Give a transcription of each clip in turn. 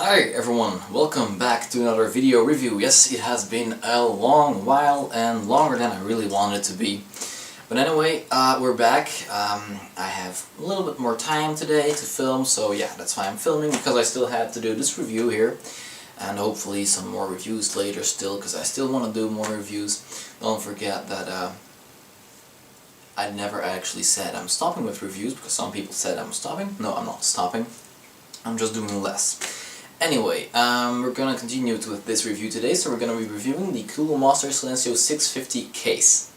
Hi everyone, welcome back to another video review. Yes, it has been a long while and longer than I really wanted it to be. But anyway, we're back. I have a little bit more time today to film, so yeah, that's why I'm filming, because I still had to do this review here. And hopefully some more reviews later still, because I still want to do more reviews. Don't forget that I never actually said I'm stopping with reviews, because some people said I'm stopping. No, I'm not stopping. I'm just doing less. Anyway, we're gonna continue with this review today, so we're gonna be reviewing the Google Master Silencio 650 case.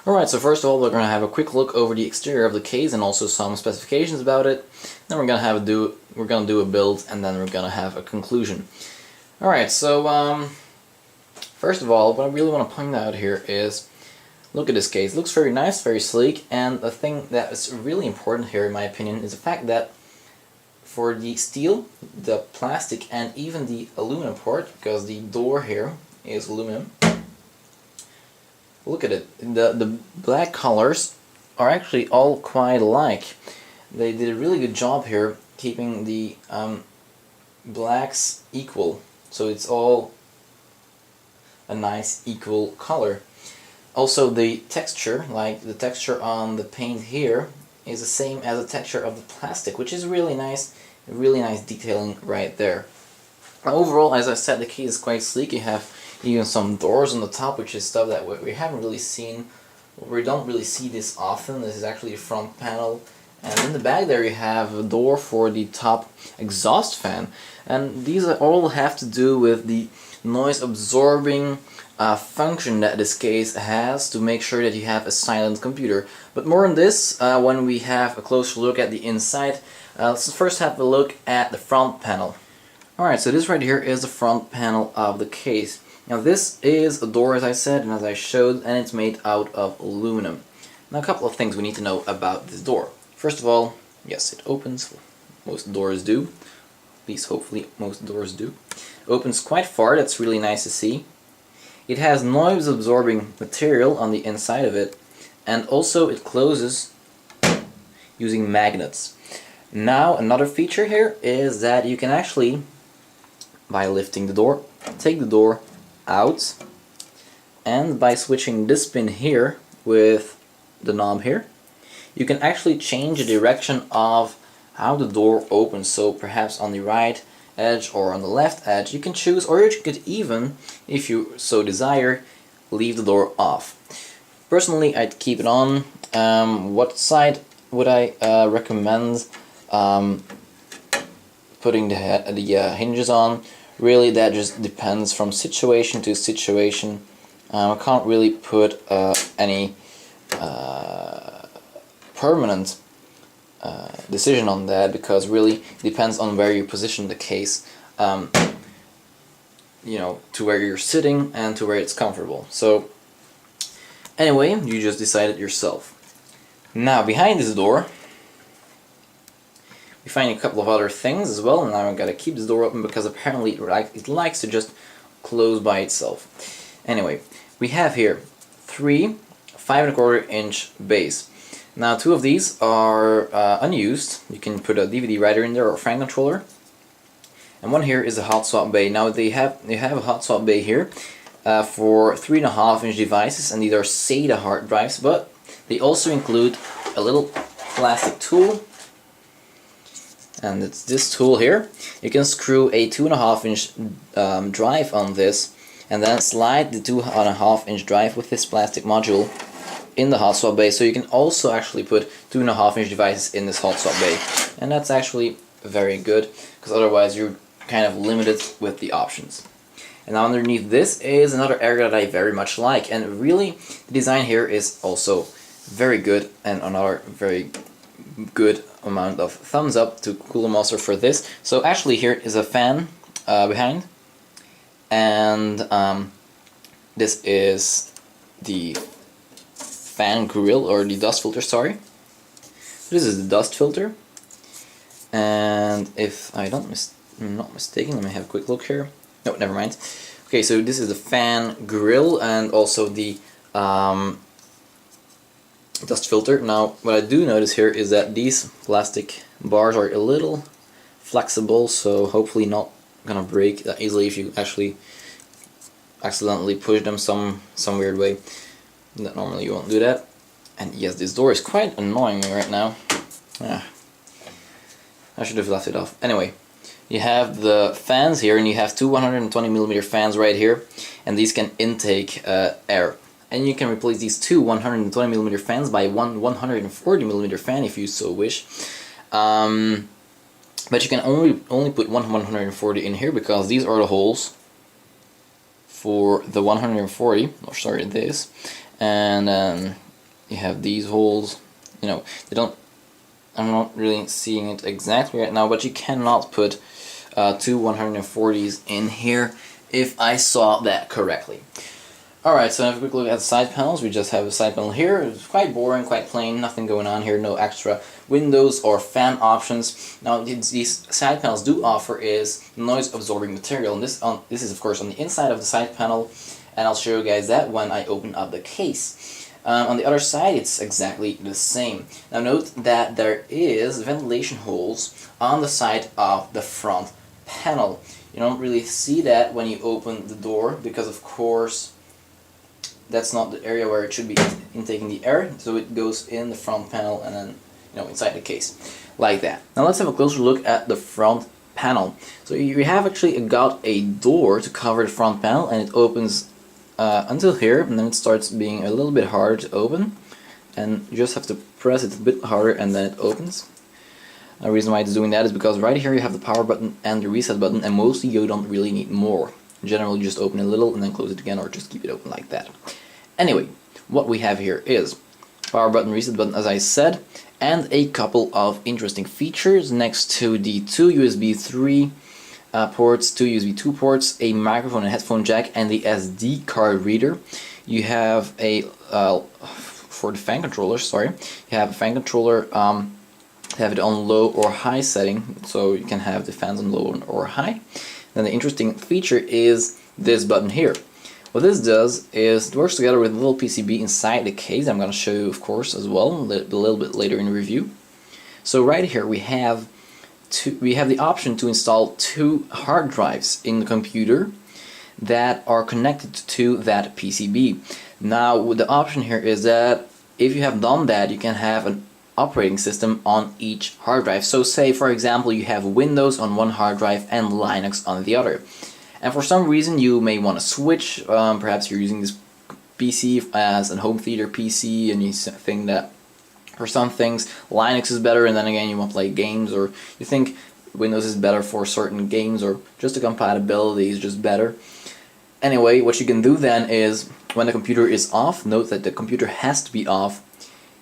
Alright, so first of all we're gonna have a quick look over the exterior of the case and also some specifications about it. Then we're gonna do a build, and then we're gonna have a conclusion. Alright, so first of all, what I really want to point out here is, look at this case. It looks very nice, very sleek, and the thing that is really important here in my opinion is the fact that for the steel, the plastic, and even the aluminum part, because the door here is aluminum, look at it, the black colors are actually all quite alike. They did a really good job here keeping the blacks equal, so it's all a nice equal color. Also the texture, like the texture on the paint here, is the same as the texture of the plastic, which is really nice detailing right there. Overall, as I said, the case is quite sleek. You have even some doors on the top, which is stuff that we haven't really seen. We don't really see this often. This is actually a front panel, and in the back there you have a door for the top exhaust fan, and these all have to do with the noise absorbing function that this case has to make sure that you have a silent computer. But more on this when we have a closer look at the inside. Let's first have a look at the front panel. Alright, so this right here is the front panel of the case. Now this is a door, as I said and as I showed, and it's made out of aluminum. Now a couple of things we need to know about this door. First of all, yes, it opens. Most doors do. At least hopefully most doors do. It opens quite far, that's really nice to see. It has noise absorbing material on the inside of it, and also it closes using magnets. Now another feature here is that you can actually, by lifting the door, take the door out, and by switching this pin here with the knob here, you can actually change the direction of how the door opens. So perhaps on the right edge or on the left edge you can choose, or you could even, if you so desire, leave the door off. Personally, I'd keep it on. What side would I recommend putting the hinges on? Really, that just depends from situation to situation. I can't really put any permanent decision on that, because really it depends on where you position the case, you know, to where you're sitting and to where it's comfortable. So anyway, you just decide it yourself. Now behind this door we find a couple of other things as well, and now I've got to keep this door open because apparently it likes to just close by itself. Anyway, we have here 3 5¼ inch bays. Now 2 of these are unused. You can put a DVD writer in there or a fan controller. And one here is a hot swap bay. Now they have a hot swap bay here for 3½ inch devices, and these are SATA hard drives, but they also include a little plastic tool, and it's this tool here. You can screw a 2½ inch drive on this, and then slide the 2½ inch drive with this plastic module in the hot swap bay, so you can also actually put 2½ inch devices in this hot swap bay, and that's actually very good, because otherwise you're kind of limited with the options. And now underneath this is another area that I very much like, and really the design here is also very good, and another very good amount of thumbs up to Google Master for this. So actually here is a fan behind, and this is the fan grill, or the dust filter, sorry. This is the dust filter, and if I'm not mistaken, let me have a quick look here. No, never mind. Okay, so this is the fan grill and also the dust filter. Now what I do notice here is that these plastic bars are a little flexible, so hopefully not gonna break that easily if you actually accidentally push them some weird way. That normally you won't do that. And yes, this door is quite annoying me right now. I should have left it off. Anyway, you have the fans here, and you have two 120mm fans right here, and these can intake air. And you can replace these two 120mm fans by one 140mm fan if you so wish. But you can only put one 140 in here because these are the holes for the 140, or sorry, this. And you have these holes, you know, they don't, I'm not really seeing it exactly right now, but you cannot put two 140s in here if I saw that correctly. Alright, so have a quick look at the side panels. We just have a side panel here. It's quite boring, quite plain, nothing going on here, no extra windows or fan options. Now these side panels do offer is noise absorbing material, and this is of course on the inside of the side panel, and I'll show you guys that when I open up the case. On the other side it's exactly the same. Now note that there is ventilation holes on the side of the front panel. You don't really see that when you open the door because of course that's not the area where it should be intaking the air, so it goes in the front panel and then, you know, inside the case, like that. Now let's have a closer look at the front panel. So you have actually got a door to cover the front panel, and it opens until here, and then it starts being a little bit harder to open, and you just have to press it a bit harder and then it opens. The reason why it's doing that is because right here you have the power button and the reset button, and mostly you don't really need more. Generally, just open a little and then close it again, or just keep it open like that. Anyway, what we have here is power button, reset button, as I said, and a couple of interesting features next to the two USB 3 ports, two USB 2 ports, a microphone and headphone jack, and the SD card reader. You have a for the fan controller, sorry, you have a fan controller. Have it on low or high setting, so you can have the fans on low or high. Then the interesting feature is this button here. What this does is it works together with a little PCB inside the case. I'm going to show you, of course, as well a little bit later in the review. So right here we have the option to install two hard drives in the computer that are connected to that PCB. Now the option here is that if you have done that, you can have an operating system on each hard drive. So say for example you have Windows on one hard drive and Linux on the other, and for some reason you may want to switch. Perhaps you're using this PC as a home theater PC and you think that for some things Linux is better, and then again you want to play games, or you think Windows is better for certain games, or just the compatibility is just better. Anyway, what you can do then is when the computer is off, note that the computer has to be off,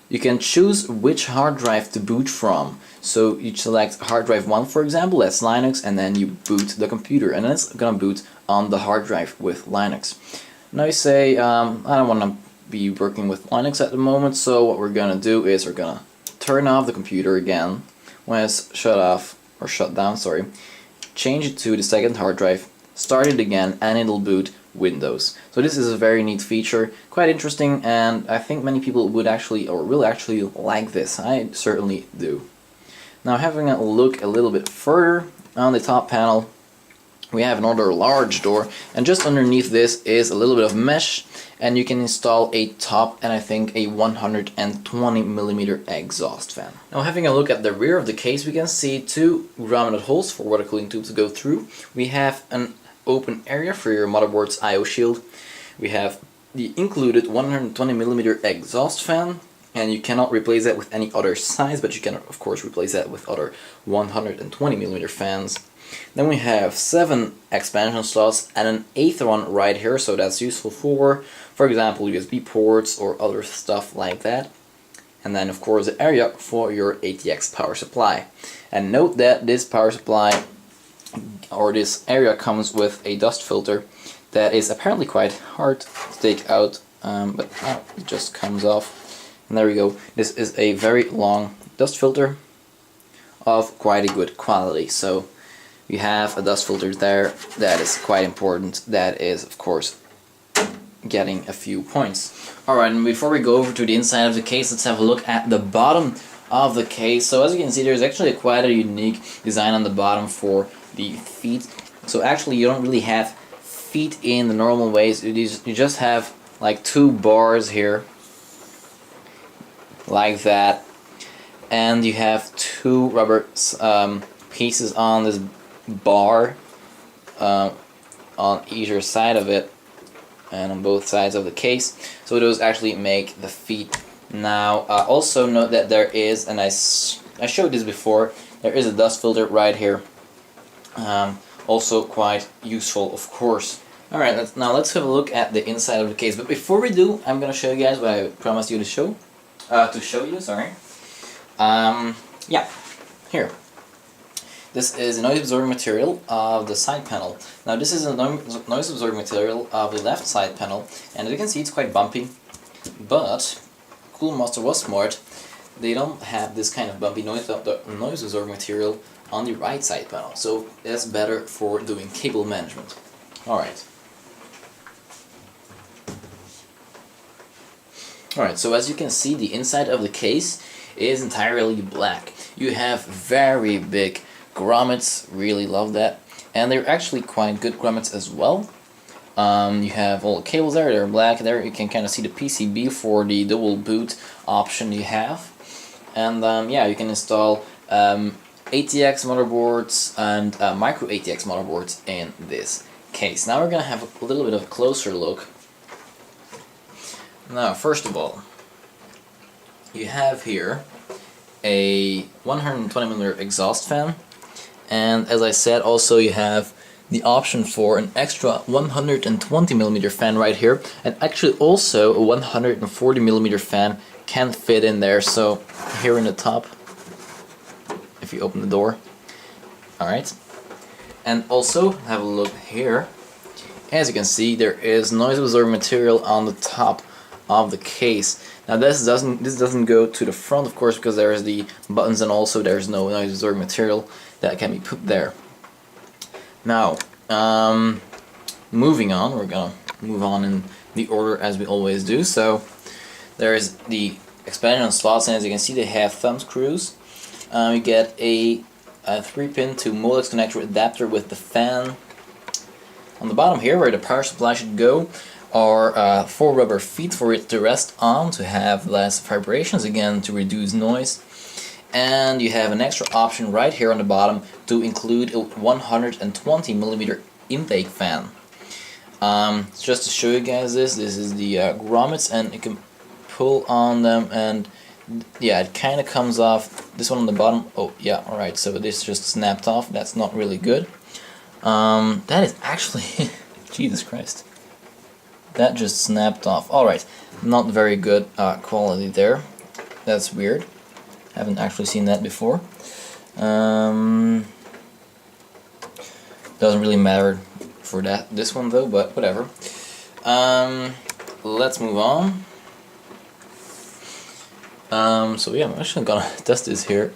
you can choose which hard drive to boot from. So you select hard drive 1, for example, that's Linux, and then you boot the computer, and then it's gonna boot on the hard drive with Linux. Now you say, I don't want to be working with Linux at the moment, so what we're gonna do is we're gonna turn off the computer again when it's shut off, or shut down, sorry, change it to the second hard drive, start it again, and it'll boot Windows. So this is a very neat feature, quite interesting, and I think many people would actually, or will actually like this. I certainly do. Now having a look a little bit further on the top panel, we have another large door, and just underneath this is a little bit of mesh, and you can install a top and I think a 120mm exhaust fan. Now having a look at the rear of the case, we can see two grounded holes for water cooling tube to go through. We have an open area for your motherboard's I/O shield. We have the included 120mm exhaust fan, and you cannot replace that with any other size, but you can of course replace that with other 120mm fans. Then we have 7 expansion slots and an 8th one right here, so that's useful for example USB ports or other stuff like that. And then of course the area for your ATX power supply. And note that this power supply, or this area, comes with a dust filter that is apparently quite hard to take out, but it just comes off, and there we go. This is a very long dust filter of quite a good quality, so we have a dust filter there that is quite important. That is of course getting a few points. Alright, and before we go over to the inside of the case, let's have a look at the bottom of the case. So as you can see, there's actually quite a unique design on the bottom for the feet. So actually you don't really have feet in the normal ways. You just have like 2 bars here, like that, and you have 2 rubber pieces on this bar on either side of it and on both sides of the case. So those actually make the feet. Now also note that there is, and I showed this before, there is a dust filter right here. Also quite useful, of course. Alright, now let's have a look at the inside of the case. But before we do, I'm gonna show you guys what I promised you to show. Yeah, here. This is a noise absorbing material of the side panel. Now this is a noise absorbing material of the left side panel, and as you can see it's quite bumpy, but Cool Master was smart. They don't have this kind of bumpy noise absorbing material on the right side panel, so that's better for doing cable management. Alright. Alright, so as you can see, the inside of the case is entirely black. You have very big grommets, really love that, and they're actually quite good grommets as well. You have all the cables there, they're black. There you can kind of see the PCB for the double boot option you have. And yeah, you can install ATX motherboards and micro ATX motherboards in this case. Now we're going to have a little bit of a closer look. Now first of all, you have here a 120mm exhaust fan, and as I said, also you have the option for an extra 120mm fan right here, and actually also a 140mm fan can fit in there. So here in the top, if you open the door, alright, and also have a look here. As you can see, there is noise absorbing material on the top of the case. Now this doesn't go to the front, of course, because there is the buttons, and also there's no noise absorbing material that can be put there. Now, moving on, we're gonna move on in the order as we always do. So there is the expansion slots, and as you can see, they have thumb screws. You get a 3-pin to Molex connector adapter with the fan. On the bottom here, where the power supply should go, are 4 rubber feet for it to rest on, to have less vibrations, again to reduce noise. And you have an extra option right here on the bottom to include a 120mm intake fan. Just to show you guys this is the grommets, and you can pull on them, and yeah, it kind of comes off. This one on the bottom, oh yeah, alright, so this just snapped off. That's not really good. That is actually Jesus Christ, that just snapped off. Alright, not very good quality there. That's weird. Haven't actually seen that before. Doesn't really matter for this one though, but whatever. Let's move on. So yeah, I'm actually gonna test this here.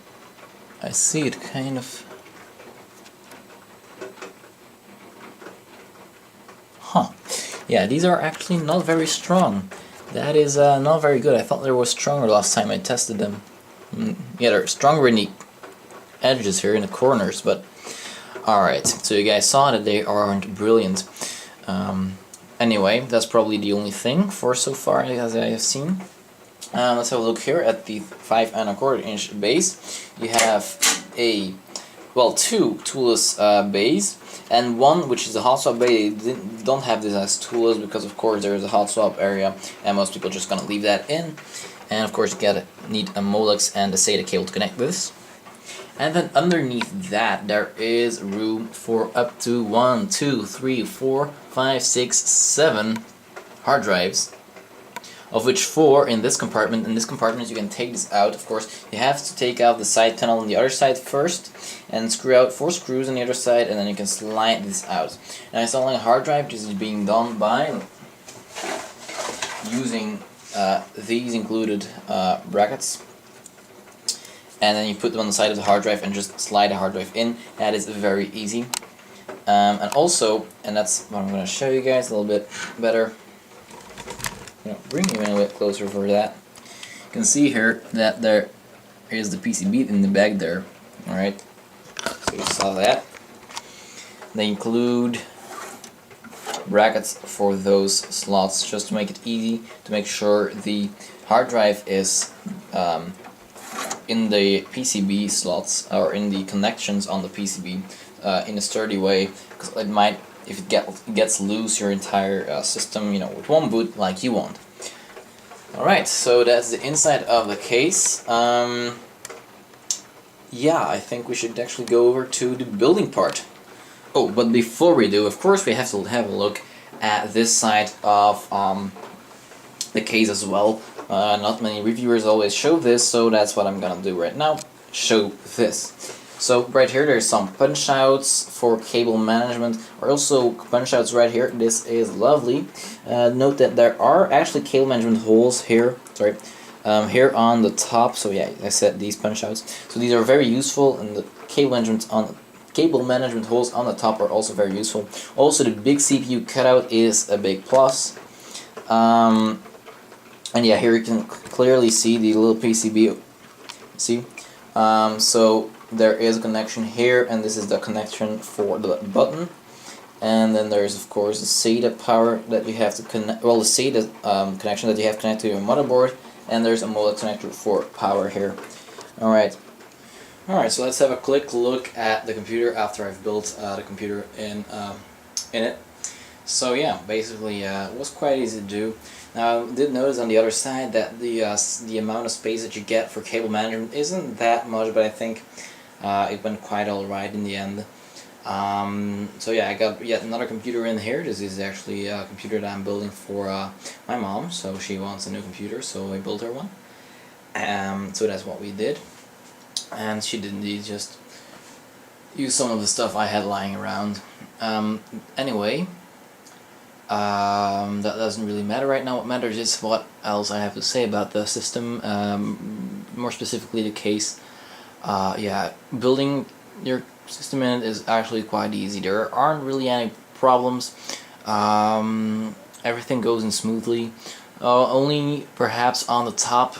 I see it kind of... Huh. Yeah, these are actually not very strong. That is not very good. I thought they were stronger last time I tested them. Yeah, they're stronger in the edges here, in the corners, but alright, so you guys saw that they aren't brilliant. Anyway, that's probably the only thing for so far as I have seen. Let's have a look here at the 5 1/4 inch base. You have a, well, 2 toolless bays, and one which is a hot swap bay. They don't have this as toolless because of course there is a hot swap area, and most people are just gonna leave that in. And of course you need a Molex and a SATA cable to connect this. And then underneath that there is room for up to 1, 2, 3, 4, 5, 6, 7 hard drives, of which 4 in this compartment. In this compartment you can take this out. Of course you have to take out the side panel on the other side first and screw out 4 screws on the other side, and then you can slide this out. Now installing a hard drive, this is being done by using these included brackets, and then you put them on the side of the hard drive and just slide the hard drive in. That is very easy. And also, and that's what I'm going to show you guys a little bit better, bring you in a bit closer for that. You can see here that there is the PCB in the bag there. Alright, so you saw that. They include brackets for those slots just to make it easy to make sure the hard drive is in the PCB slots or in the connections on the PCB in a sturdy way, because it might, if it gets loose, your entire system, it won't boot like you want. Alright, so that's the inside of the case. Yeah, I think we should actually go over to the building part. Oh, but before we do, of course we have to have a look at this side of the case as well. Not many reviewers always show this, so that's what I'm gonna do right now. Show this. So right here there's some punch outs for cable management, or also punch outs right here. This is lovely. Note that there are actually cable management holes here. Sorry. Here on the top. So yeah, I said these punch outs. So these are very useful, and the cable management holes on the top are also very useful. Also, the big CPU cutout is a big plus. And yeah, here you can clearly see the little PCB. See? So there is a connection here, and this is the connection for the button. And then there's of course the SATA power that you have to connect. Well, the SATA connection that you have connected to your motherboard, and there's a modem connector for power here. All right. So let's have a quick look at the computer after I've built the computer in it. So yeah, basically it was quite easy to do. Now I did notice on the other side that the amount of space that you get for cable management isn't that much, but I think it went quite alright in the end. So yeah, I got yet another computer in here. This is actually a computer that I'm building for my mom, so she wants a new computer, so I built her one. So that's what we did. And she did indeed just use some of the stuff I had lying around. Anyway, that doesn't really matter right now. What matters is what else I have to say about the system, more specifically the case. Yeah, building your system in it is actually quite easy. There aren't really any problems. Everything goes in smoothly. Only perhaps on the top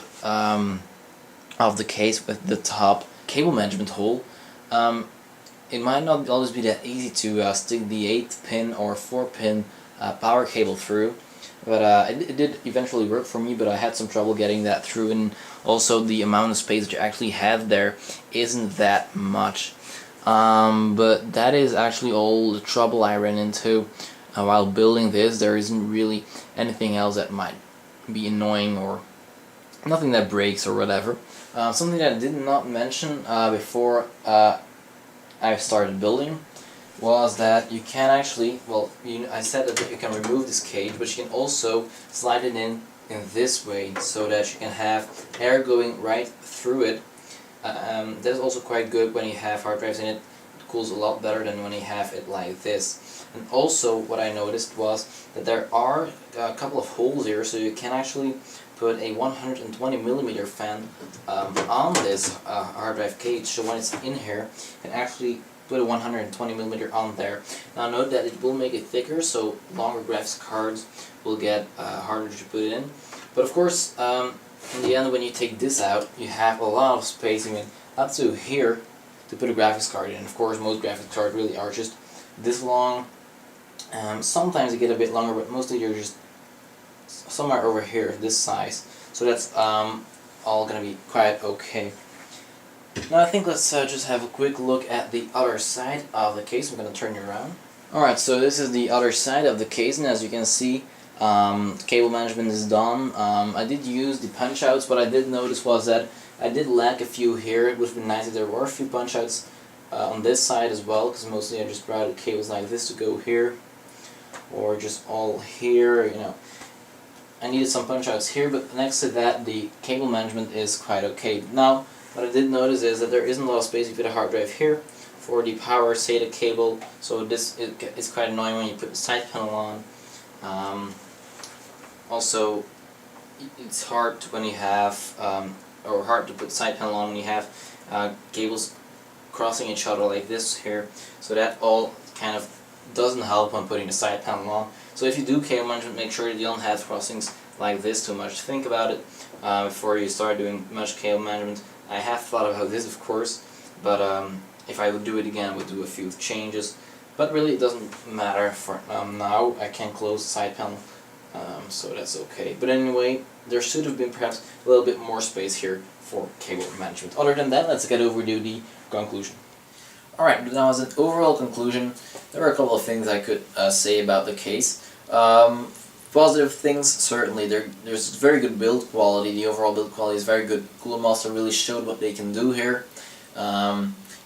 of the case with the top cable management hole. It might not always be that easy to stick the 8-pin or 4-pin power cable through, but it did eventually work for me, but I had some trouble getting that through, and also the amount of space that you actually have there isn't that much. But that is actually all the trouble I ran into while building this. There isn't really anything else that might be annoying, or nothing that breaks or whatever. Something that I did not mention before I started building was that you can actually, well, I said that you can remove this cage, but you can also slide it in this way so that you can have air going right through it. That's also quite good when you have hard drives in it. It cools a lot better than when you have it like this. And also what I noticed was that there are a couple of holes here, so you can actually put a 120mm fan on this hard drive cage, so when it's in here you can actually put a 120mm on there. Now note that it will make it thicker, so longer graphics cards will get harder to put in. But of course, in the end, when you take this out, you have a lot of space, I mean up to here, to put a graphics card in. Of course, most graphics cards really are just this long. Sometimes they get a bit longer, but mostly you're just somewhere over here, this size. So that's all gonna be quite okay. Now I think let's just have a quick look at the other side of the case. I'm gonna turn you around. Alright, so this is the other side of the case, and as you can see, the cable management is done. I did use the punch outs. What I did notice was that I did lack a few here. It would have been nice if there were a few punch outs on this side as well, because mostly I just routed cables like this to go here, or just all here, I needed some punch outs here, but next to that the cable management is quite okay. Now what I did notice is that there isn't a lot of space to put a hard drive here for the power SATA cable, so this is quite annoying when you put the side panel on. Also, it's hard when you have, or hard to put the side panel on when you have cables crossing each other like this here, so that all kind of doesn't help when putting the side panel on. So if you do cable management, make sure you don't have crossings like this too much. Think about it before you start doing much cable management. I have thought about this, of course, but if I would do it again, I would do a few changes. But really it doesn't matter for now. I can close the side panel, so that's okay. But anyway, there should have been perhaps a little bit more space here for cable management. Other than that, let's get over to the conclusion. Alright, now as an overall conclusion, there are a couple of things I could say about the case. Positive things, certainly, there's very good build quality. The overall build quality is very good. Cooler Master really showed what they can do here.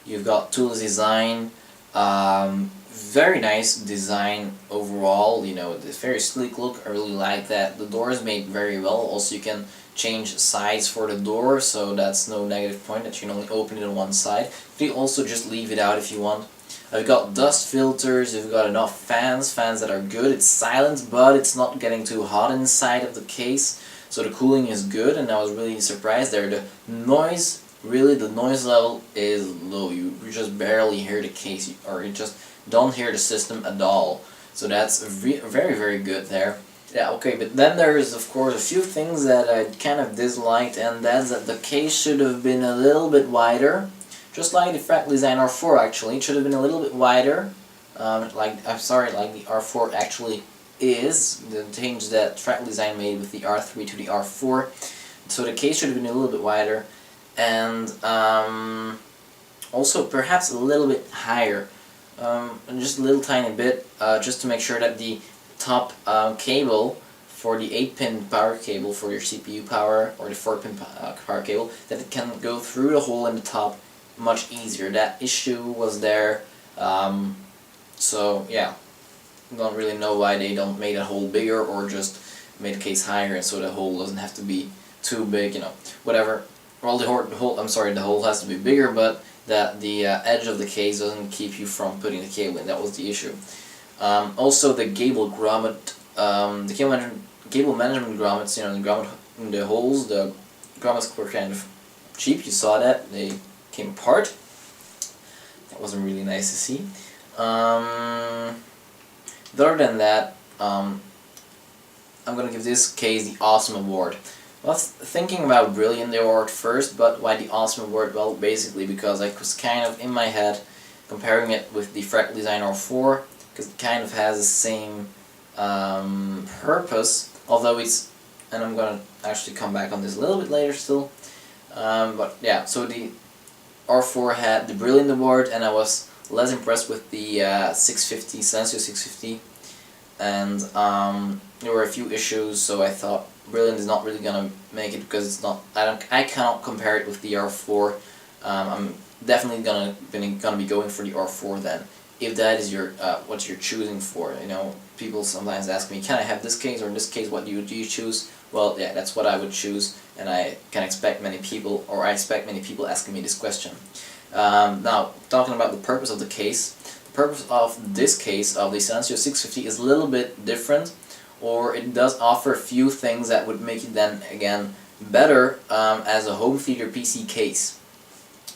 You've got tools design, very nice design overall, you know, it's very sleek look, I really like that. The door is made very well, also you can change sides for the door, so that's no negative point, that you can only open it on one side. But you also just leave it out if you want. I've got dust filters, you've got enough fans that are good. It's silent, but it's not getting too hot inside of the case, so the cooling is good, and I was really surprised there. The noise, really, the noise level is low. You just barely hear the case, or you just don't hear the system at all. So that's very, very good there. Yeah, okay, but then there is, of course, a few things that I kind of disliked, and that's that the case should have been a little bit wider. Just like the Fractal Design R4, actually, it should have been a little bit wider. Like the R4 actually is. The change that Fractal Design made with the R3 to the R4. So the case should have been a little bit wider. And also perhaps a little bit higher. Just a little tiny bit, just to make sure that the top cable for the 8-pin power cable for your CPU power, or the 4-pin power cable, that it can go through the hole in the top much easier. That issue was there, so yeah, don't really know why they don't make that hole bigger, or just made the case higher, and so the hole doesn't have to be too big, you know, whatever. Well, the hole has to be bigger, but that the edge of the case doesn't keep you from putting the cable in. That was the issue. Also, the cable grommet, the cable management grommets, you know, the grommet in the holes, the grommets were kind of cheap. You saw that they came apart. That wasn't really nice to see. Other than that, I'm gonna give this case the Awesome Award. I was thinking about Brilliant Award first, but why the Awesome Award? Well, basically because I was kind of in my head comparing it with the Fractal Design R4, because it kind of has the same purpose, although it's, and I'm gonna actually come back on this a little bit later still, but yeah, so the R4 had the Brilliant Award, and I was less impressed with the 650, Silencio 650, and there were a few issues, so I thought Brilliant is not really gonna make it, because it's not, I cannot compare it with the R4. I'm definitely gonna be going for the R4 then, if that is your what you're choosing for. You know, people sometimes ask me, can I have this case or this case, what do you choose? Well, yeah, that's what I would choose, and I can expect many people, or I expect many people asking me this question. Now, talking about the purpose of the case, the purpose of this case of the Silencio 650 is a little bit different, or it does offer a few things that would make it then again better as a home theater PC case.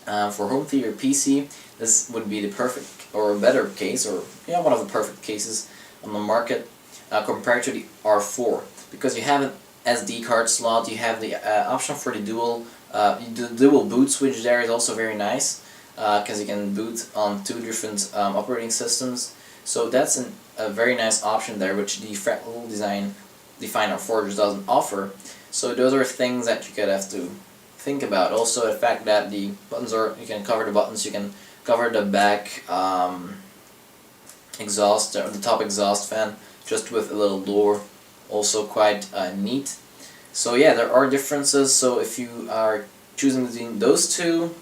For home theater PC, this would be the perfect, or a better case, or yeah, one of the perfect cases on the market compared to the R4, because you have an SD card slot, you have the option for the dual boot switch. There is also very nice, because you can boot on 2 different operating systems. So that's a very nice option there, which the Fractal Design R4 just doesn't offer. So those are things that you could have to think about. Also the fact that the buttons are, you can cover the buttons, you can cover the back exhaust, or the top exhaust fan, just with a little door. Also quite neat. So yeah, there are differences, so if you are choosing between those two,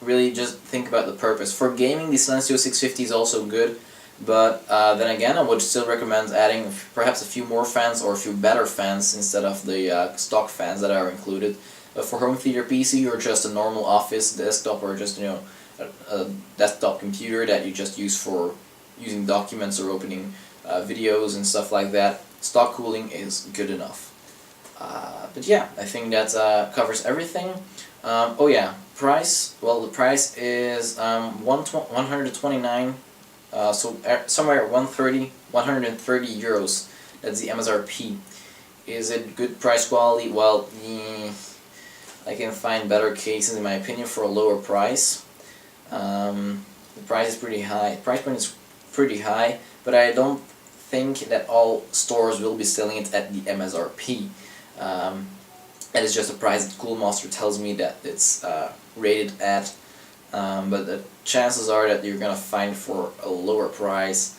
really just think about the purpose. For gaming, the Silencio 650 is also good, but then again, I would still recommend adding perhaps a few more fans, or a few better fans instead of the stock fans that are included. But for home theater PC, or just a normal office desktop, or just, you know, a desktop computer that you just use for using documents or opening videos and stuff like that, stock cooling is good enough. But yeah, I think that covers everything. Oh yeah, price. Well, the price is 129. So somewhere 130 euros. That's the MSRP. Is it good price quality? Well, I can find better cases in my opinion for a lower price. The price is pretty high. The price point is pretty high, but I don't think that all stores will be selling it at the MSRP. That is just a price that Coolmaster tells me that it's rated at, but the chances are that you're gonna find it for a lower price.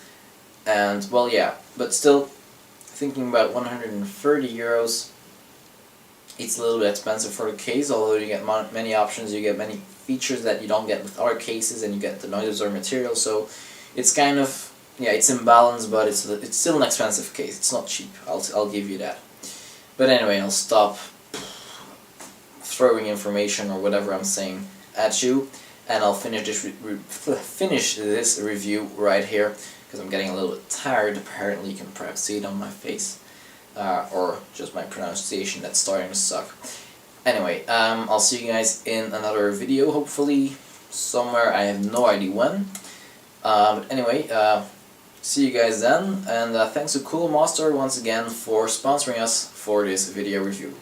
And well, yeah, but still, thinking about 130 euros, it's a little bit expensive for the case, although you get many options, you get many features that you don't get with other cases, and you get the noise absorbing material, so it's kind of, yeah, it's in balance, but it's still an expensive case. It's not cheap, I'll give you that. But anyway, I'll stop throwing information or whatever I'm saying at you, and I'll finish this review right here, because I'm getting a little bit tired. Apparently you can perhaps see it on my face, or just my pronunciation that's starting to suck. Anyway, I'll see you guys in another video, hopefully somewhere, I have no idea when. But anyway, see you guys then, and thanks to Coolmaster once again for sponsoring us for this video review.